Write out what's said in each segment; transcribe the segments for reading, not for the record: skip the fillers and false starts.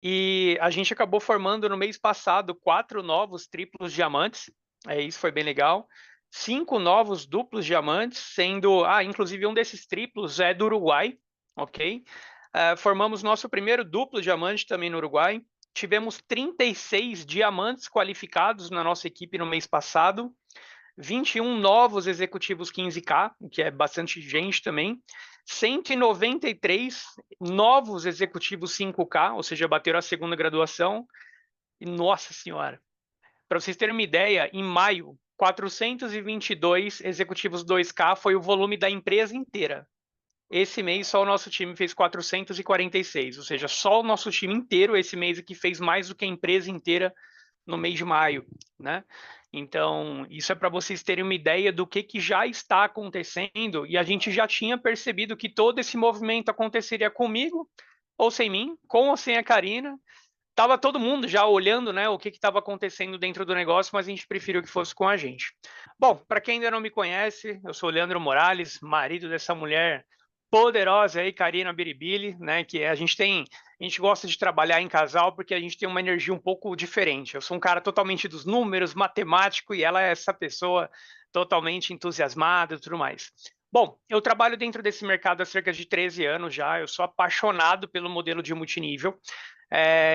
E a gente acabou formando no mês passado 4 novos triplos diamantes, isso foi bem legal. 5 novos duplos diamantes, sendo, inclusive um desses triplos é do Uruguai, ok? Formamos nosso primeiro duplo diamante também no Uruguai. Tivemos 36 diamantes qualificados na nossa equipe no mês passado. 21 novos executivos 15K, o que é bastante gente também. 193 novos executivos 5K, ou seja, bateram a segunda graduação. E, nossa senhora, para vocês terem uma ideia, em maio, 422 executivos 2K foi o volume da empresa inteira. Esse mês só o nosso time fez 446, ou seja, só o nosso time inteiro esse mês aqui fez mais do que a empresa inteira no mês de maio, né? Então, isso é para vocês terem uma ideia do que já está acontecendo, e a gente já tinha percebido que todo esse movimento aconteceria comigo ou sem mim, com ou sem a Karina. Tava todo mundo já olhando, né, o que estava acontecendo dentro do negócio, mas a gente preferiu que fosse com a gente. Bom, para quem ainda não me conhece, eu sou o Leandro Morales, marido dessa mulher poderosa aí, Karina Biribili, né, que a gente gosta de trabalhar em casal porque a gente tem uma energia um pouco diferente. Eu sou um cara totalmente dos números, matemático, e ela é essa pessoa totalmente entusiasmada e tudo mais. Bom, eu trabalho dentro desse mercado há cerca de 13 anos já, eu sou apaixonado pelo modelo de multinível.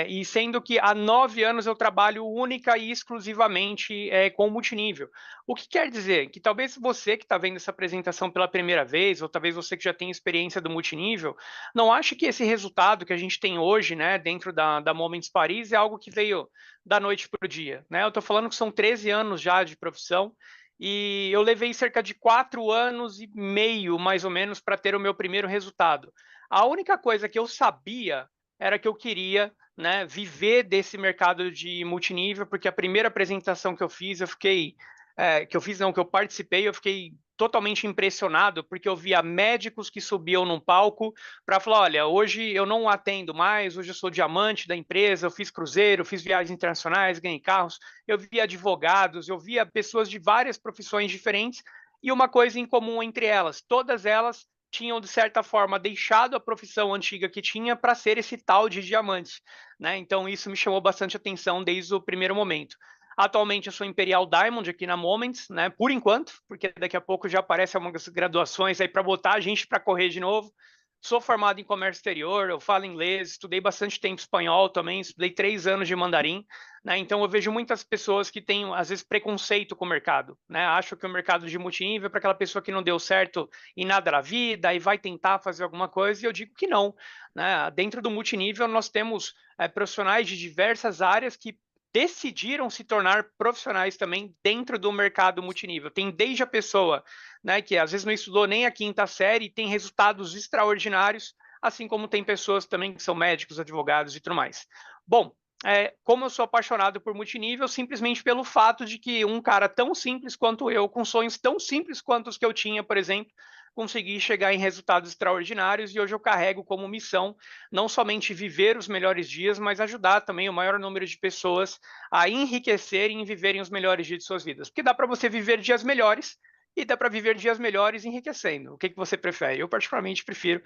E sendo que há 9 anos eu trabalho única e exclusivamente com multinível. O que quer dizer que talvez você que está vendo essa apresentação pela primeira vez, ou talvez você que já tem experiência do multinível, não ache que esse resultado que a gente tem hoje, né, dentro da Moments Paris, é algo que veio da noite para o dia. Né? Eu estou falando que são 13 anos já de profissão, e eu levei cerca de 4 anos e meio, mais ou menos, para ter o meu primeiro resultado. A única coisa que eu sabia era que eu queria, né, viver desse mercado de multinível, porque a primeira apresentação que eu fiz, que eu participei, eu fiquei totalmente impressionado, porque eu via médicos que subiam num palco para falar, olha, hoje eu não atendo mais, hoje eu sou diamante da empresa, eu fiz cruzeiro, fiz viagens internacionais, ganhei carros, eu via advogados, eu via pessoas de várias profissões diferentes, e uma coisa em comum entre elas, todas elas tinham, de certa forma, deixado a profissão antiga que tinha para ser esse tal de diamante. Né? Então, isso me chamou bastante atenção desde o primeiro momento. Atualmente, eu sou Imperial Diamond aqui na Moments, né? Por enquanto, porque daqui a pouco já aparecem algumas graduações aí para botar a gente para correr de novo. Sou formado em comércio exterior, eu falo inglês, estudei bastante tempo espanhol também, estudei 3 anos de mandarim, né? Então eu vejo muitas pessoas que têm, às vezes, preconceito com o mercado, né? Acho que o mercado de multinível é para aquela pessoa que não deu certo em nada na vida e vai tentar fazer alguma coisa, e eu digo que não, né? Dentro do multinível nós temos profissionais de diversas áreas que decidiram se tornar profissionais também dentro do mercado multinível. Tem desde a pessoa, né, que às vezes não estudou nem a quinta série e tem resultados extraordinários, assim como tem pessoas também que são médicos, advogados e tudo mais. Bom, como eu sou apaixonado por multinível, simplesmente pelo fato de que um cara tão simples quanto eu, com sonhos tão simples quanto os que eu tinha, por exemplo, consegui chegar em resultados extraordinários, e hoje eu carrego como missão não somente viver os melhores dias, mas ajudar também o maior número de pessoas a enriquecerem e viverem os melhores dias de suas vidas. Porque dá para você viver dias melhores e dá para viver dias melhores enriquecendo. O que você prefere? Eu particularmente prefiro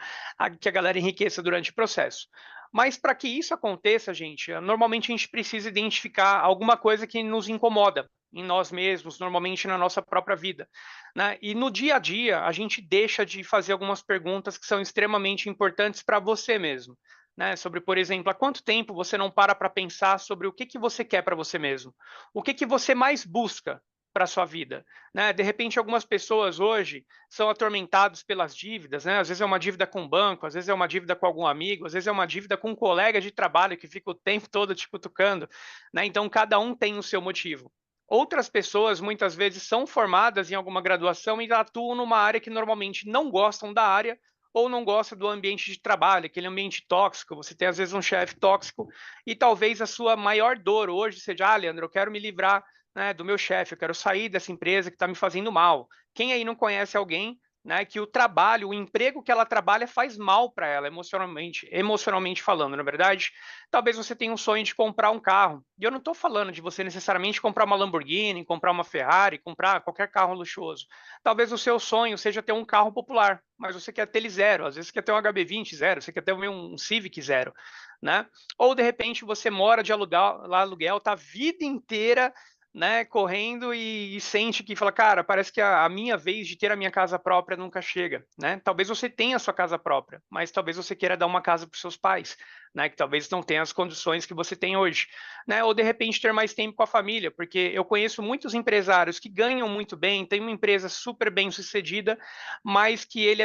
que a galera enriqueça durante o processo. Mas para que isso aconteça, gente, normalmente a gente precisa identificar alguma coisa que nos incomoda em nós mesmos, normalmente na nossa própria vida. Né? E no dia a dia, a gente deixa de fazer algumas perguntas que são extremamente importantes para você mesmo. Né? Sobre, por exemplo, há quanto tempo você não para pensar sobre o que você quer para você mesmo? O que você mais busca para a sua vida? Né? De repente, algumas pessoas hoje são atormentados pelas dívidas, né? Às vezes é uma dívida com o banco, às vezes é uma dívida com algum amigo, às vezes é uma dívida com um colega de trabalho que fica o tempo todo te cutucando. Né? Então, cada um tem o seu motivo. Outras pessoas, muitas vezes, são formadas em alguma graduação e atuam numa área que normalmente não gostam da área ou não gostam do ambiente de trabalho, aquele ambiente tóxico. Você tem, às vezes, um chefe tóxico e talvez a sua maior dor hoje seja, Leandro, eu quero me livrar, né, do meu chefe, eu quero sair dessa empresa que está me fazendo mal. Quem aí não conhece alguém né, que o trabalho, o emprego que ela trabalha faz mal para ela emocionalmente falando, na verdade. Talvez você tenha um sonho de comprar um carro. E eu não estou falando de você necessariamente comprar uma Lamborghini, comprar uma Ferrari, comprar qualquer carro luxuoso. Talvez o seu sonho seja ter um carro popular, mas você quer ter ele zero. Às vezes você quer ter um HB20 zero, você quer ter um Civic zero, né? Ou de repente você mora de aluguel, tá a vida inteira, né, correndo e sente que fala, cara, parece que a minha vez de ter a minha casa própria nunca chega, né? Talvez você tenha a sua casa própria, mas talvez você queira dar uma casa para os seus pais, né, que talvez não tenha as condições que você tem hoje, né? Ou de repente ter mais tempo com a família, porque eu conheço muitos empresários que ganham muito bem, tem uma empresa super bem sucedida, mas que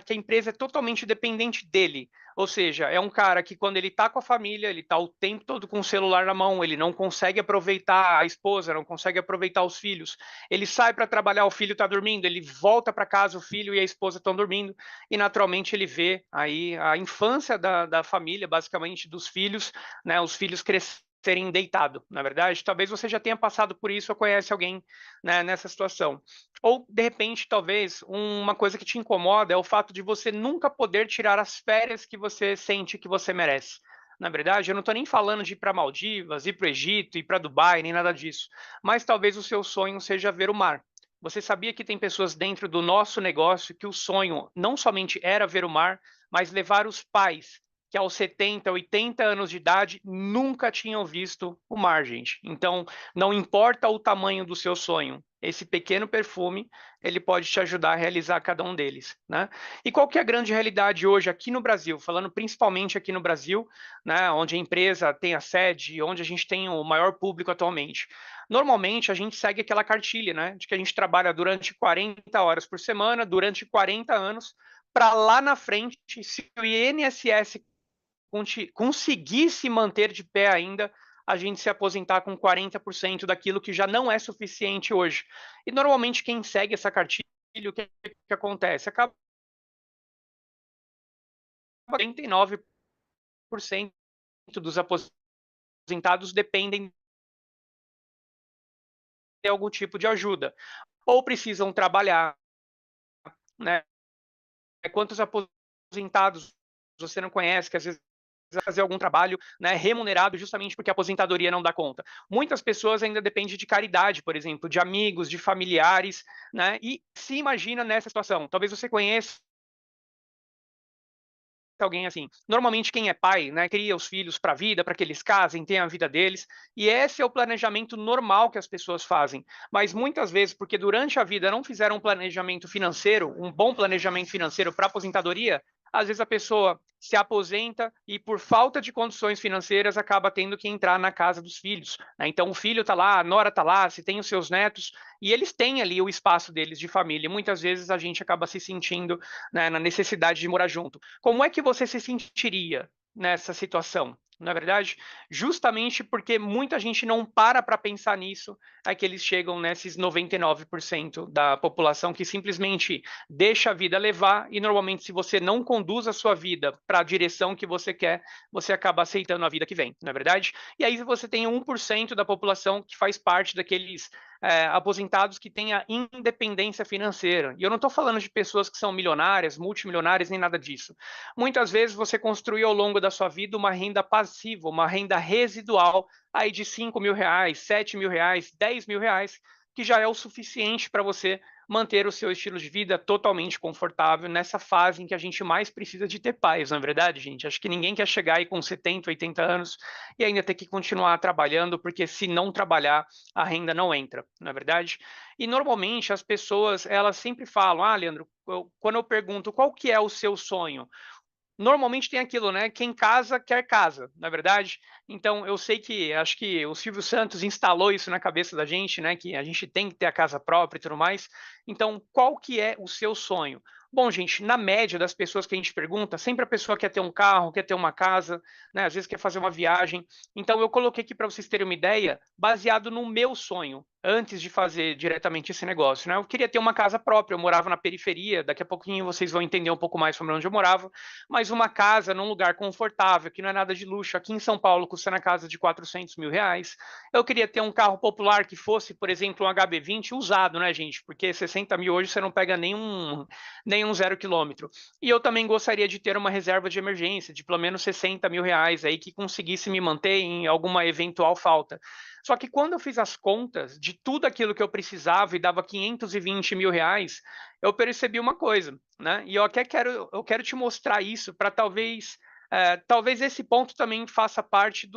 que a empresa é totalmente dependente dele. Ou seja, é um cara que quando ele está com a família, ele está o tempo todo com o celular na mão, ele não consegue aproveitar a esposa, não consegue aproveitar os filhos. Ele sai para trabalhar, o filho está dormindo, ele volta para casa, o filho e a esposa estão dormindo, e naturalmente ele vê aí a infância da família, basicamente dos filhos, né, os filhos crescerem deitado, na verdade. Talvez você já tenha passado por isso ou conhece alguém, né, nessa situação. Ou, de repente, talvez uma coisa que te incomoda é o fato de você nunca poder tirar as férias que você sente que você merece. Na verdade, eu não estou nem falando de ir para Maldivas, ir para o Egito, ir para Dubai, nem nada disso. Mas talvez o seu sonho seja ver o mar. Você sabia que tem pessoas dentro do nosso negócio que o sonho não somente era ver o mar, mas levar os pais que aos 70, 80 anos de idade nunca tinham visto o mar, gente. Então, não importa o tamanho do seu sonho, esse pequeno perfume, ele pode te ajudar a realizar cada um deles, né? E qual que é a grande realidade hoje aqui no Brasil, falando principalmente aqui no Brasil, né, onde a empresa tem a sede, onde a gente tem o maior público atualmente. Normalmente a gente segue aquela cartilha, né, de que a gente trabalha durante 40 horas por semana, durante 40 anos, para lá na frente, se o INSS conseguir se manter de pé ainda, a gente se aposentar com 40% daquilo que já não é suficiente hoje. E normalmente quem segue essa cartilha, o que acontece? Acaba 49% dos aposentados dependem de algum tipo de ajuda, ou precisam trabalhar, né? Quantos aposentados você não conhece que às vezes fazer algum trabalho, né, remunerado justamente porque a aposentadoria não dá conta. Muitas pessoas ainda dependem de caridade, por exemplo, de amigos, de familiares, né, e se imagina nessa situação. Talvez você conheça alguém assim. Normalmente quem é pai, né, cria os filhos para a vida, para que eles casem, tenham a vida deles, e esse é o planejamento normal que as pessoas fazem. Mas muitas vezes, porque durante a vida não fizeram um planejamento financeiro, um bom planejamento financeiro para aposentadoria, às vezes a pessoa se aposenta e por falta de condições financeiras acaba tendo que entrar na casa dos filhos, né? Então o filho está lá, a nora está lá, se tem os seus netos, e eles têm ali o espaço deles de família. E muitas vezes a gente acaba se sentindo, né, na necessidade de morar junto. Como é que você se sentiria nessa situação? Na verdade, justamente porque muita gente não para pensar nisso, é que eles chegam nesses 99% da população que simplesmente deixa a vida levar e normalmente se você não conduz a sua vida para a direção que você quer, você acaba aceitando a vida que vem, não é verdade? E aí você tem 1% da população que faz parte daqueles aposentados que têm a independência financeira. E eu não estou falando de pessoas que são milionárias, multimilionárias, nem nada disso. Muitas vezes você construiu ao longo da sua vida uma renda passiva, uma renda residual aí de R$ 5.000, R$ 7.000, R$ 10.000, que já é o suficiente para você manter o seu estilo de vida totalmente confortável nessa fase em que a gente mais precisa de ter paz, não é verdade, gente? Acho que ninguém quer chegar aí com 70, 80 anos e ainda ter que continuar trabalhando, porque se não trabalhar, a renda não entra, não é verdade? E normalmente as pessoas, elas sempre falam, Leandro, quando eu pergunto qual que é o seu sonho, normalmente tem aquilo, né? Quem casa, quer casa, na verdade. Então, eu sei que, acho que o Silvio Santos instalou isso na cabeça da gente, né? Que a gente tem que ter a casa própria e tudo mais. Então, qual que é o seu sonho? Bom, gente, na média das pessoas que a gente pergunta, sempre a pessoa quer ter um carro, quer ter uma casa, né? Às vezes quer fazer uma viagem. Então, eu coloquei aqui para vocês terem uma ideia, baseado no meu sonho. antes de fazer diretamente esse negócio, né? Eu queria ter uma casa própria, eu morava na periferia, daqui a pouquinho vocês vão entender um pouco mais sobre onde eu morava, mas uma casa num lugar confortável, que não é nada de luxo, aqui em São Paulo custa na casa de 400 mil reais. Eu queria ter um carro popular que fosse, por exemplo, um HB20 usado, né, gente? Porque 60 mil hoje você não pega nenhum 0 quilômetro. E eu também gostaria de ter uma reserva de emergência de pelo menos 60 mil reais aí que conseguisse me manter em alguma eventual falta. Só que quando eu fiz as contas de tudo aquilo que eu precisava e dava 520 mil reais, eu percebi uma coisa, né? E eu quero te mostrar isso para talvez esse ponto também faça parte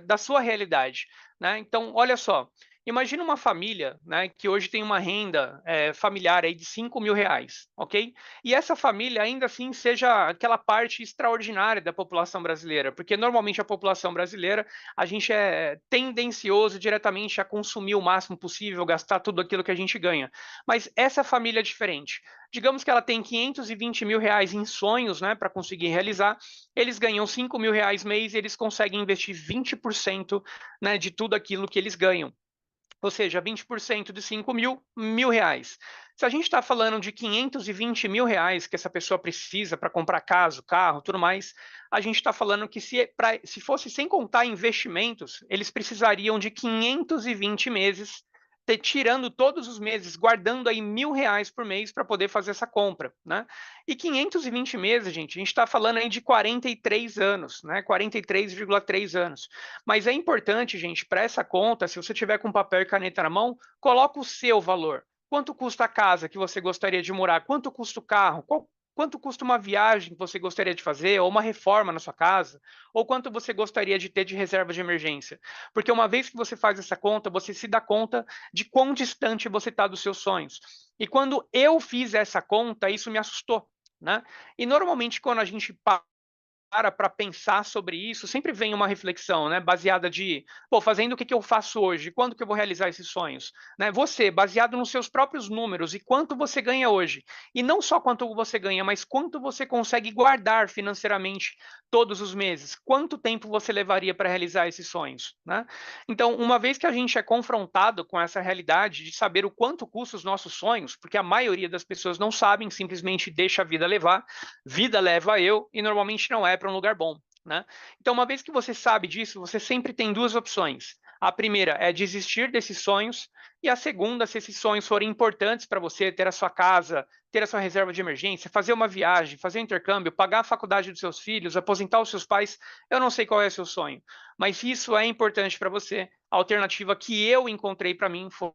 da sua realidade, né? Então, olha só, imagina uma família, né, que hoje tem uma renda familiar aí de 5 mil reais, ok? E essa família ainda assim seja aquela parte extraordinária da população brasileira, porque normalmente a população brasileira a gente é tendencioso diretamente a consumir o máximo possível, gastar tudo aquilo que a gente ganha. Mas essa família é diferente. Digamos que ela tem 520 mil reais em sonhos, né, para conseguir realizar. Eles ganham 5 mil reais mês e eles conseguem investir 20%, né, de tudo aquilo que eles ganham. Ou seja, 20% de 5 mil, R$ 1.000. Se a gente está falando de 520 mil reais que essa pessoa precisa para comprar casa, carro, tudo mais, a gente está falando que se fosse sem contar investimentos, eles precisariam de 520 meses, tirando todos os meses, guardando aí R$ 1.000 por mês para poder fazer essa compra, né? E 520 meses, gente, a gente está falando aí de 43 anos, né? 43,3 anos. Mas é importante, gente, para essa conta, se você tiver com papel e caneta na mão, coloca o seu valor. Quanto custa a casa que você gostaria de morar? Quanto custa o carro? Quanto custa uma viagem que você gostaria de fazer, ou uma reforma na sua casa? Ou quanto você gostaria de ter de reserva de emergência? Porque uma vez que você faz essa conta, você se dá conta de quão distante você está dos seus sonhos. E quando eu fiz essa conta, isso me assustou, né? E normalmente quando a gente para pensar sobre isso, sempre vem uma reflexão, né, baseada de, pô, fazendo o que eu faço hoje, quando que eu vou realizar esses sonhos, né? Você, baseado nos seus próprios números e quanto você ganha hoje, e não só quanto você ganha, mas quanto você consegue guardar financeiramente todos os meses, quanto tempo você levaria para realizar esses sonhos, né? Então, uma vez que a gente é confrontado com essa realidade de saber o quanto custa os nossos sonhos, porque a maioria das pessoas não sabem, simplesmente deixa a vida levar, vida leva eu e normalmente não é para um lugar bom, né? Então, uma vez que você sabe disso, você sempre tem duas opções. A primeira é desistir desses sonhos, e a segunda, se esses sonhos forem importantes para você, ter a sua casa, ter a sua reserva de emergência, fazer uma viagem, fazer um intercâmbio, pagar a faculdade dos seus filhos, aposentar os seus pais, eu não sei qual é o seu sonho, mas se isso é importante para você, a alternativa que eu encontrei para mim foi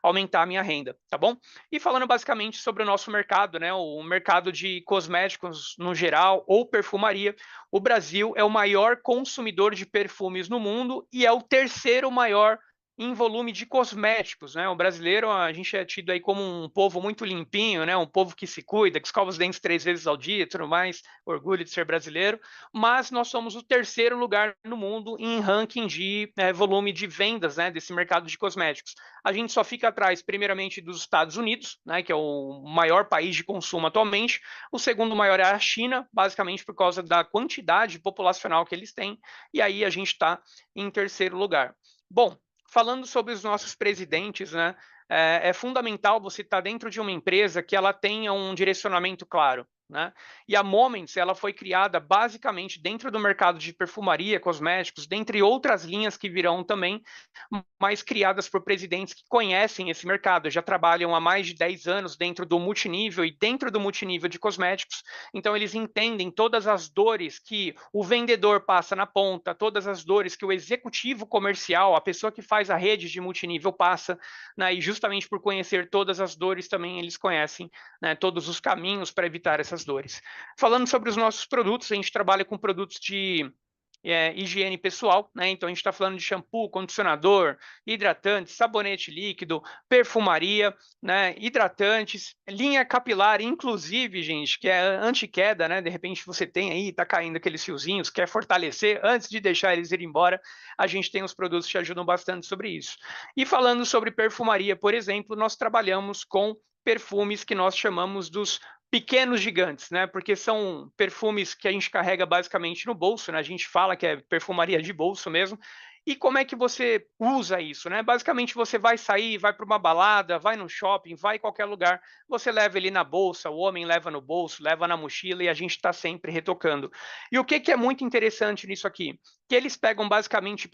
aumentar a minha renda, tá bom? E falando basicamente sobre o nosso mercado, né, o mercado de cosméticos no geral ou perfumaria, o Brasil é o maior consumidor de perfumes no mundo e é o terceiro maior em volume de cosméticos, né? O brasileiro, a gente é tido aí como um povo muito limpinho, né? Um povo que se cuida, que escova os dentes 3 vezes ao dia, e tudo mais, orgulho de ser brasileiro. Mas nós somos o terceiro lugar no mundo em ranking de volume de vendas, né? Desse mercado de cosméticos. A gente só fica atrás, primeiramente, dos Estados Unidos, né? Que é o maior país de consumo atualmente. O segundo maior é a China, basicamente por causa da quantidade populacional que eles têm. E aí a gente está em terceiro lugar. Bom, falando sobre os nossos presidentes, né, é fundamental você estar dentro de uma empresa que ela tenha um direcionamento claro, né? E a Moments, ela foi criada basicamente dentro do mercado de perfumaria, cosméticos, dentre outras linhas que virão também, mas criadas por presidentes que conhecem esse mercado, já trabalham há mais de 10 anos dentro do multinível e dentro do multinível de cosméticos, então eles entendem todas as dores que o vendedor passa na ponta, todas as dores que o executivo comercial, a pessoa que faz a rede de multinível passa, né? E justamente por conhecer todas as dores também eles conhecem, né, todos os caminhos para evitar essas dores. Falando sobre os nossos produtos, a gente trabalha com produtos de higiene pessoal, né? Então a gente está falando de shampoo, condicionador, hidratante, sabonete líquido, perfumaria, né? Hidratantes, linha capilar, inclusive, gente, que é anti-queda, né? De repente você tem aí, tá caindo aqueles fiozinhos, quer fortalecer antes de deixar eles ir embora, a gente tem os produtos que ajudam bastante sobre isso. E falando sobre perfumaria, por exemplo, nós trabalhamos com perfumes que nós chamamos dos pequenos gigantes, né? Porque são perfumes que a gente carrega basicamente no bolso, né? A gente fala que é perfumaria de bolso mesmo. E como é que você usa isso, né? Basicamente, você vai sair, vai para uma balada, vai no shopping, vai em qualquer lugar, você leva ele na bolsa, o homem leva no bolso, leva na mochila e a gente está sempre retocando. E o que, que é muito interessante nisso aqui? Que eles pegam basicamente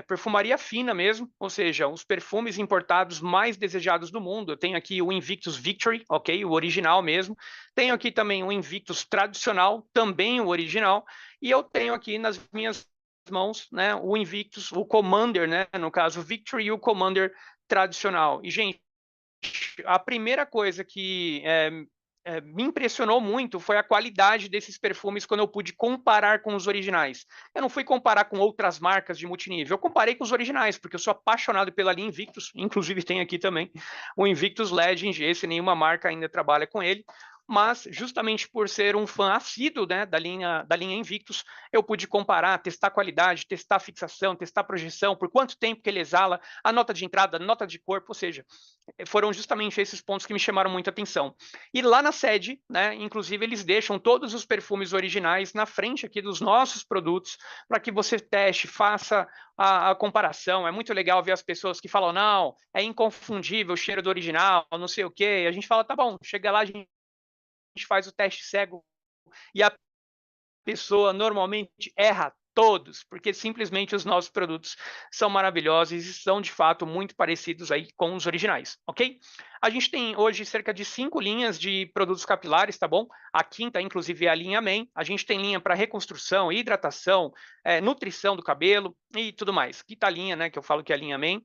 perfumaria fina mesmo, ou seja, os perfumes importados mais desejados do mundo. Eu tenho aqui o Invictus Victory, ok? O original mesmo. Tenho aqui também o Invictus tradicional, também o original. E eu tenho aqui nas minhas mãos, né, o Invictus, o Commander, né, no caso o Victory e o Commander tradicional. E, gente, a primeira coisa que me impressionou muito foi a qualidade desses perfumes quando eu pude comparar com os originais. Eu não fui comparar com outras marcas de multinível, eu comparei com os originais, porque eu sou apaixonado pela linha Invictus, inclusive tem aqui também o Invictus Legend, esse nenhuma marca ainda trabalha com ele, mas justamente por ser um fã assíduo, né, da linha Invictus, eu pude comparar, testar qualidade, testar fixação, testar projeção, por quanto tempo que ele exala, a nota de entrada, a nota de corpo, ou seja, foram justamente esses pontos que me chamaram muita atenção. E lá na sede, né, inclusive eles deixam todos os perfumes originais na frente aqui dos nossos produtos, para que você teste, faça a comparação. É muito legal ver as pessoas que falam, não, é inconfundível o cheiro do original, não sei o quê. E a gente fala, tá bom, chega lá, a gente faz o teste cego e a pessoa normalmente erra todos, porque simplesmente os nossos produtos são maravilhosos e são de fato muito parecidos aí com os originais, ok? A gente tem hoje cerca de 5 linhas de produtos capilares, tá bom? A quinta, inclusive, é a linha Men. A gente tem linha para reconstrução, hidratação, nutrição do cabelo e tudo mais. Quinta linha, né, que eu falo que é a linha Men.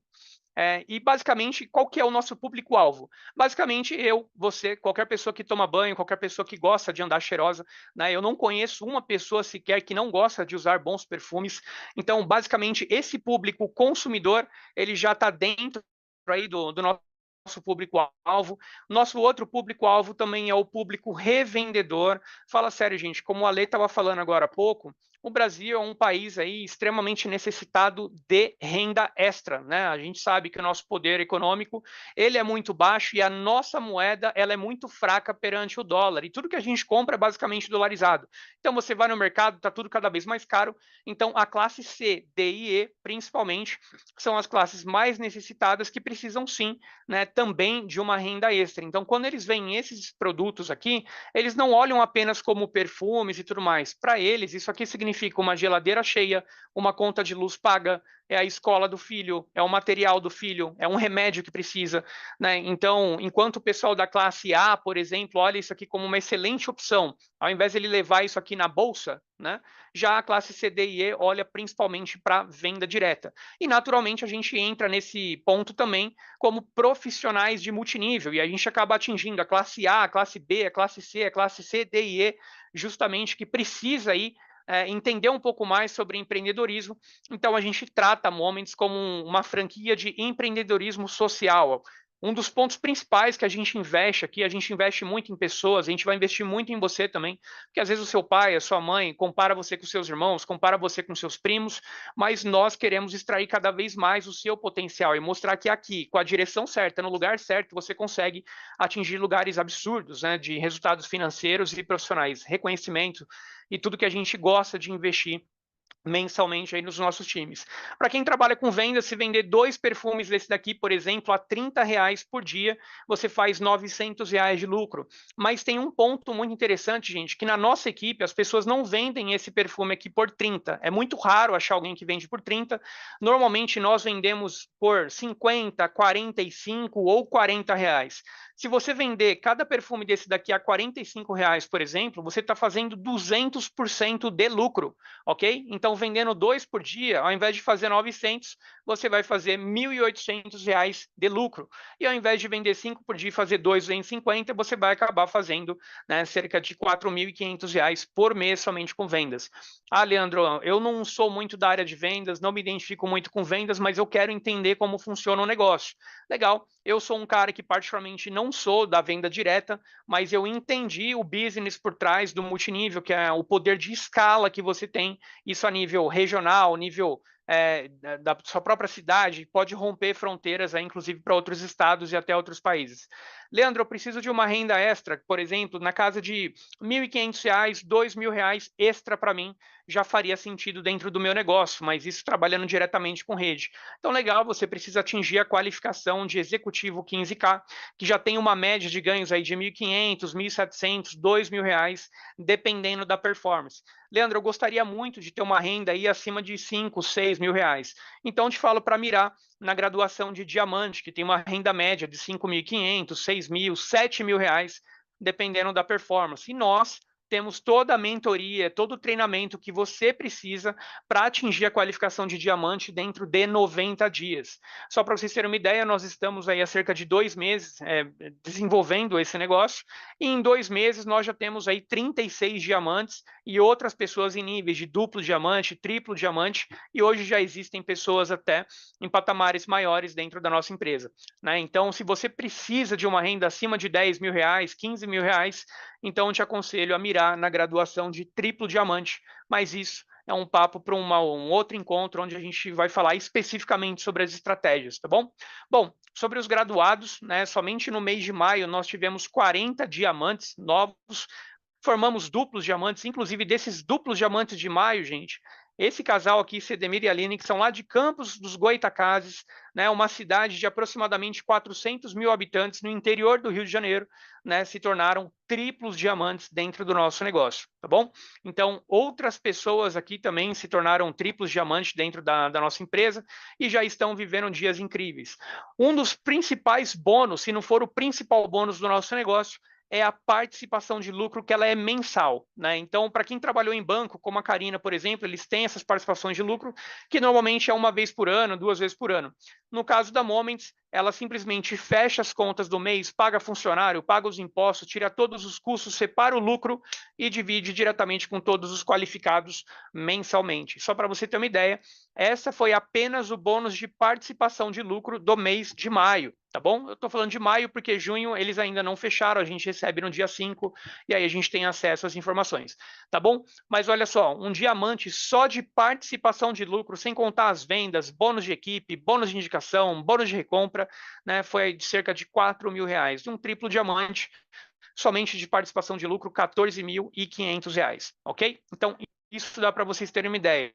E basicamente, qual que é o nosso público-alvo? Basicamente, eu, você, qualquer pessoa que toma banho, qualquer pessoa que gosta de andar cheirosa, né? Eu não conheço uma pessoa sequer que não gosta de usar bons perfumes. Então, basicamente, esse público consumidor, ele já está dentro aí do nosso público-alvo. Nosso outro público-alvo também é o público revendedor. Fala sério, gente, como a Ale estava falando agora há pouco, o Brasil é um país aí extremamente necessitado de renda extra, né? A gente sabe que o nosso poder econômico ele é muito baixo e a nossa moeda ela é muito fraca perante o dólar. E tudo que a gente compra é basicamente dolarizado. Então você vai no mercado, está tudo cada vez mais caro. Então a classe C, D e E, principalmente, são as classes mais necessitadas que precisam sim, né, também de uma renda extra. Então quando eles veem esses produtos aqui, eles não olham apenas como perfumes e tudo mais. Para eles, isso aqui significa uma geladeira cheia, uma conta de luz paga, é a escola do filho, é o material do filho, é um remédio que precisa, né? Então, enquanto o pessoal da classe A, por exemplo, olha isso aqui como uma excelente opção, ao invés de ele levar isso aqui na bolsa, né? Já a classe C, D e E olha principalmente para venda direta. E naturalmente a gente entra nesse ponto também como profissionais de multinível, e a gente acaba atingindo a classe A, a classe B, a classe C, a classe C, D e E, justamente que precisa aí entender um pouco mais sobre empreendedorismo. Então, a gente trata a Moments como uma franquia de empreendedorismo social. Um dos pontos principais que a gente investe aqui, a gente investe muito em pessoas, a gente vai investir muito em você também, porque às vezes o seu pai, a sua mãe, compara você com seus irmãos, compara você com seus primos, mas nós queremos extrair cada vez mais o seu potencial e mostrar que aqui, com a direção certa, no lugar certo, você consegue atingir lugares absurdos, né, de resultados financeiros e profissionais, reconhecimento e tudo que a gente gosta de investir mensalmente aí nos nossos times. Para quem trabalha com vendas, se vender 2 perfumes desse daqui, por exemplo, a R$ 30 por dia, você faz R$ 900 de lucro. Mas tem um ponto muito interessante, gente, que na nossa equipe as pessoas não vendem esse perfume aqui por 30. É muito raro achar alguém que vende por 30. Normalmente nós vendemos por 50, 45 ou R$ 40. Se você vender cada perfume desse daqui a R$ 45, por exemplo, você está fazendo 200% de lucro, ok? Então, vendendo 2 por dia, ao invés de fazer 900, você vai fazer R$ 1.800 de lucro. E ao invés de vender 5 por dia e fazer 250, você vai acabar fazendo, né, cerca de R$ 4.500 por mês somente com vendas. Ah, Leandro, eu não sou muito da área de vendas, não me identifico muito com vendas, mas eu quero entender como funciona o negócio. Legal, eu sou um cara que particularmente não sou da venda direta, mas eu entendi o business por trás do multinível, que é o poder de escala que você tem, isso a nível regional, nível da sua própria cidade, pode romper fronteiras, inclusive para outros estados e até outros países. Leandro, eu preciso de uma renda extra, por exemplo, na casa de R$ 1.500, R$ 2.000 extra para mim, já faria sentido dentro do meu negócio, mas isso trabalhando diretamente com rede. Então, legal, você precisa atingir a qualificação de executivo 15K, que já tem uma média de ganhos aí de 1.500, 1.700, R$ 2.000, dependendo da performance. Leandro, eu gostaria muito de ter uma renda aí acima de 5, 6 mil reais. Então, te falo para mirar na graduação de diamante, que tem uma renda média de 5.500, 6.000, 7 mil reais, dependendo da performance. E nós temos toda a mentoria, todo o treinamento que você precisa para atingir a qualificação de diamante dentro de 90 dias. Só para vocês terem uma ideia, nós estamos aí há cerca de 2 meses desenvolvendo esse negócio, e em 2 meses nós já temos aí 36 diamantes e outras pessoas em níveis de duplo diamante, triplo diamante, e hoje já existem pessoas até em patamares maiores dentro da nossa empresa, né? Então, se você precisa de uma renda acima de 10 mil reais, 15 mil reais, então eu te aconselho a mirar na graduação de triplo diamante, mas isso é um papo para um outro encontro, onde a gente vai falar especificamente sobre as estratégias, tá bom? Bom, sobre os graduados, né, somente no mês de maio nós tivemos 40 diamantes novos, formamos duplos diamantes, inclusive desses duplos diamantes de maio, gente, esse casal aqui, Cedemir e Aline, que são lá de Campos dos Goytacazes, né, uma cidade de aproximadamente 400 mil habitantes no interior do Rio de Janeiro, né, se tornaram triplos diamantes dentro do nosso negócio, tá bom? Então, outras pessoas aqui também se tornaram triplos diamantes dentro da nossa empresa e já estão vivendo dias incríveis. Um dos principais bônus, se não for o principal bônus do nosso negócio, é a participação de lucro, que ela é mensal, né? Então, para quem trabalhou em banco, como a Carina, por exemplo, eles têm essas participações de lucro, que normalmente é 1 vez por ano, 2 vezes por ano. No caso da Moments, ela simplesmente fecha as contas do mês, paga funcionário, paga os impostos, tira todos os custos, separa o lucro e divide diretamente com todos os qualificados mensalmente. Só para você ter uma ideia, essa foi apenas o bônus de participação de lucro do mês de maio, tá bom? Eu estou falando de maio porque junho eles ainda não fecharam, a gente recebe no dia 5 e aí a gente tem acesso às informações, tá bom? Mas olha só, um diamante só de participação de lucro, sem contar as vendas, bônus de equipe, bônus de indicação, bônus de recompra, né, foi de cerca de 4 mil reais. Um triplo diamante, somente de participação de lucro, 14.500 reais, ok? Então, isso dá para vocês terem uma ideia.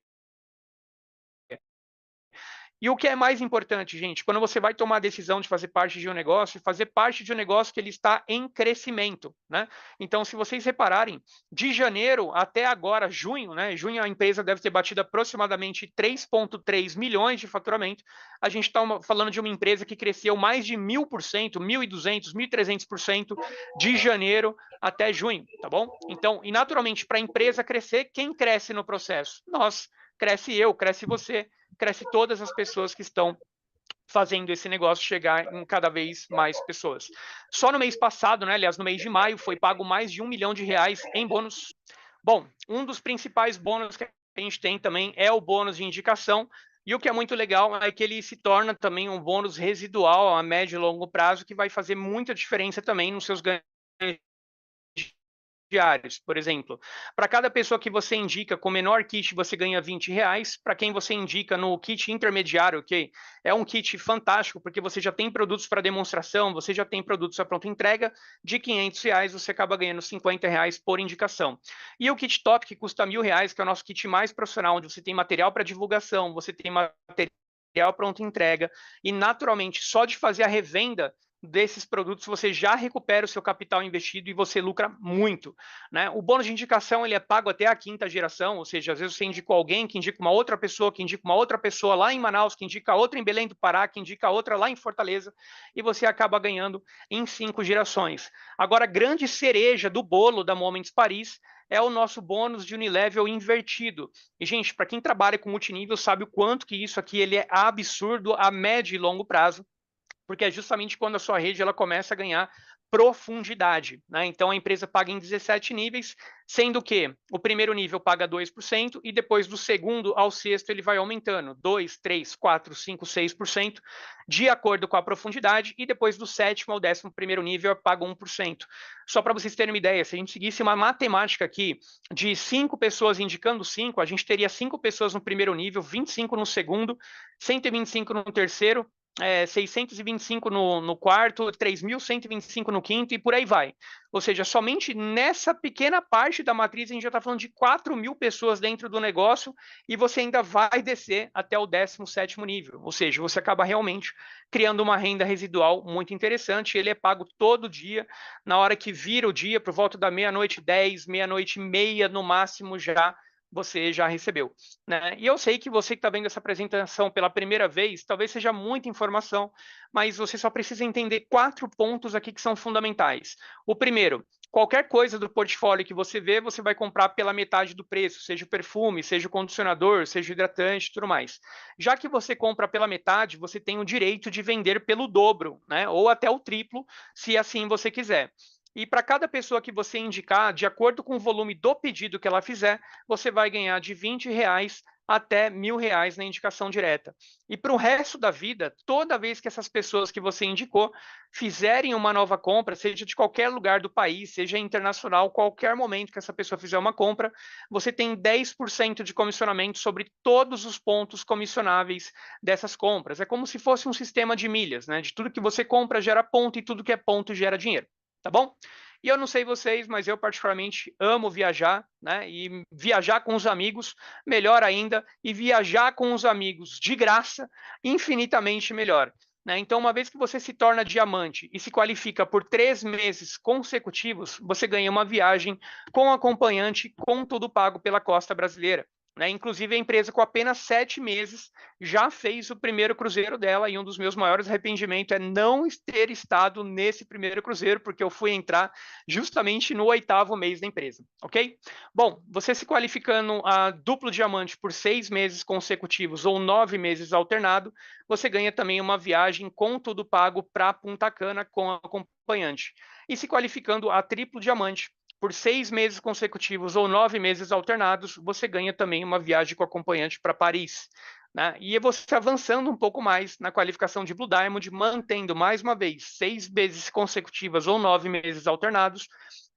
E o que é mais importante, gente, quando você vai tomar a decisão de fazer parte de um negócio, fazer parte de um negócio que ele está em crescimento, né? Então, se vocês repararem, de janeiro até agora, junho, né? Junho a empresa deve ter batido aproximadamente 3,3 milhões de faturamento. A gente está falando de uma empresa que cresceu mais de 1.000%, 1.200%, 1.300% de janeiro até junho, tá bom? Então, e naturalmente, para a empresa crescer, quem cresce no processo? Nós. Cresce eu, cresce você, cresce todas as pessoas que estão fazendo esse negócio chegar em cada vez mais pessoas. Só no mês passado, né, aliás, no mês de maio, foi pago mais de R$ 1 milhão em bônus. Bom, um dos principais bônus que a gente tem também é o bônus de indicação, e o que é muito legal é que ele se torna também um bônus residual a médio e longo prazo, que vai fazer muita diferença também nos seus ganhos diários, por exemplo. Para cada pessoa que você indica com menor kit, você ganha R$ 20. Para quem você indica no kit intermediário, ok? É um kit fantástico, porque você já tem produtos para demonstração, você já tem produtos à pronta entrega, de R$ 500 você acaba ganhando R$ 50 por indicação. E o kit top, que custa R$ 1.000, que é o nosso kit mais profissional, onde você tem material para divulgação, você tem material pronta entrega, e naturalmente, só de fazer a revenda desses produtos, você já recupera o seu capital investido e você lucra muito, né? O bônus de indicação, ele é pago até a 5ª geração, ou seja, às vezes você indica alguém, que indica uma outra pessoa, que indica uma outra pessoa lá em Manaus, que indica outra em Belém do Pará, que indica outra lá em Fortaleza, e você acaba ganhando em 5 gerações. Agora, a grande cereja do bolo da Moments Paris é o nosso bônus de Unilevel invertido. E, gente, para quem trabalha com multinível, sabe o quanto que isso aqui ele é absurdo a médio e longo prazo, porque é justamente quando a sua rede ela começa a ganhar profundidade, né? Então, a empresa paga em 17 níveis, sendo que o primeiro nível paga 2%, e depois do segundo ao sexto ele vai aumentando, 2, 3, 4, 5, 6%, de acordo com a profundidade, e depois do sétimo ao 11º nível paga 1%. Só para vocês terem uma ideia, se a gente seguisse uma matemática aqui, de 5 pessoas indicando 5, a gente teria 5 pessoas no primeiro nível, 25 no segundo, 125 no terceiro, 625 no quarto, 3.125 no quinto e por aí vai. Ou seja, somente nessa pequena parte da matriz a gente já está falando de 4.000 pessoas dentro do negócio e você ainda vai descer até o 17º nível. Ou seja, você acaba realmente criando uma renda residual muito interessante. Ele é pago todo dia, na hora que vira o dia, por volta da 00:10, 00:30 no máximo você já recebeu, né? E eu sei que você que está vendo essa apresentação pela primeira vez, talvez seja muita informação, mas você só precisa entender 4 pontos aqui que são fundamentais. O primeiro, qualquer coisa do portfólio que você vê, você vai comprar pela metade do preço, seja o perfume, seja o condicionador, seja o hidratante e tudo mais. Já que você compra pela metade, você tem o direito de vender pelo dobro, né? Ou até o triplo, se assim você quiser. E para cada pessoa que você indicar, de acordo com o volume do pedido que ela fizer, você vai ganhar de R$20 até R$1.000 na indicação direta. E para o resto da vida, toda vez que essas pessoas que você indicou fizerem uma nova compra, seja de qualquer lugar do país, seja internacional, qualquer momento que essa pessoa fizer uma compra, você tem 10% de comissionamento sobre todos os pontos comissionáveis dessas compras. É como se fosse um sistema de milhas, né? De tudo que você compra gera ponto e tudo que é ponto gera dinheiro. Tá bom? E eu não sei vocês, mas eu particularmente amo viajar, né? E viajar com os amigos, melhor ainda, e viajar com os amigos de graça, infinitamente melhor. Né? Então, uma vez que você se torna diamante e se qualifica por 3 meses consecutivos, você ganha uma viagem com acompanhante, com tudo pago pela Costa Brasileira. Né? Inclusive, a empresa, com apenas 7 meses, já fez o primeiro cruzeiro dela, e um dos meus maiores arrependimentos é não ter estado nesse primeiro cruzeiro, porque eu fui entrar justamente no 8º mês da empresa, ok? Bom, você se qualificando a duplo diamante por 6 meses consecutivos ou 9 meses alternado, você ganha também uma viagem com tudo pago para Punta Cana com acompanhante. E se qualificando a triplo diamante por 6 meses consecutivos ou 9 meses alternados, você ganha também uma viagem com acompanhante para Paris. Né? E você avançando um pouco mais na qualificação de Blue Diamond, mantendo mais uma vez 6 vezes consecutivas ou 9 meses alternados,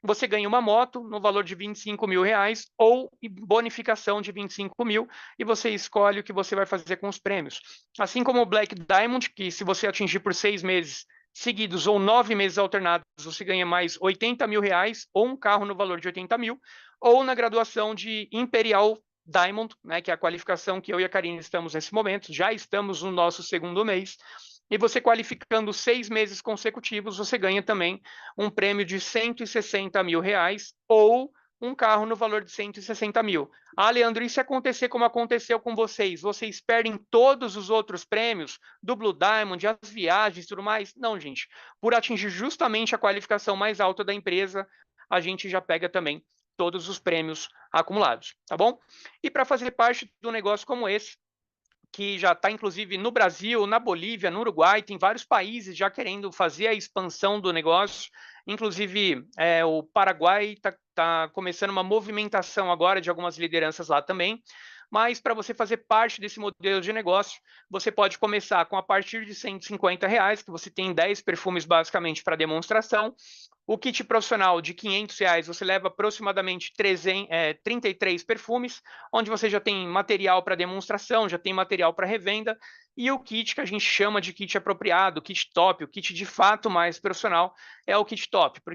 você ganha uma moto no valor de R$25.000 ou bonificação de 25 mil, e você escolhe o que você vai fazer com os prêmios. Assim como o Black Diamond, que se você atingir por 6 meses seguidos ou 9 meses alternados, você ganha mais R$80.000 ou um carro no valor de 80 mil, ou na graduação de Imperial Diamond, né, que é a qualificação que eu e a Karine estamos nesse momento, já estamos no nosso 2º mês, e você qualificando 6 meses consecutivos, você ganha também um prêmio de R$160.000 ou um carro no valor de 160 mil. Ah, Leandro, e se acontecer como aconteceu com vocês? Vocês perdem todos os outros prêmios do Blue Diamond, as viagens e tudo mais? Não, gente. Por atingir justamente a qualificação mais alta da empresa, a gente já pega também todos os prêmios acumulados, tá bom? E para fazer parte do negócio como esse, que já está inclusive no Brasil, na Bolívia, no Uruguai, tem vários países já querendo fazer a expansão do negócio, inclusive o Paraguai está começando uma movimentação agora de algumas lideranças lá também, mas para você fazer parte desse modelo de negócio, você pode começar com a partir de R$150, que você tem 10 perfumes basicamente para demonstração. O kit profissional de R$500, você leva aproximadamente 33 perfumes, onde você já tem material para demonstração, já tem material para revenda, e o kit que a gente chama de kit apropriado, o kit top, o kit de fato mais profissional, é o kit top,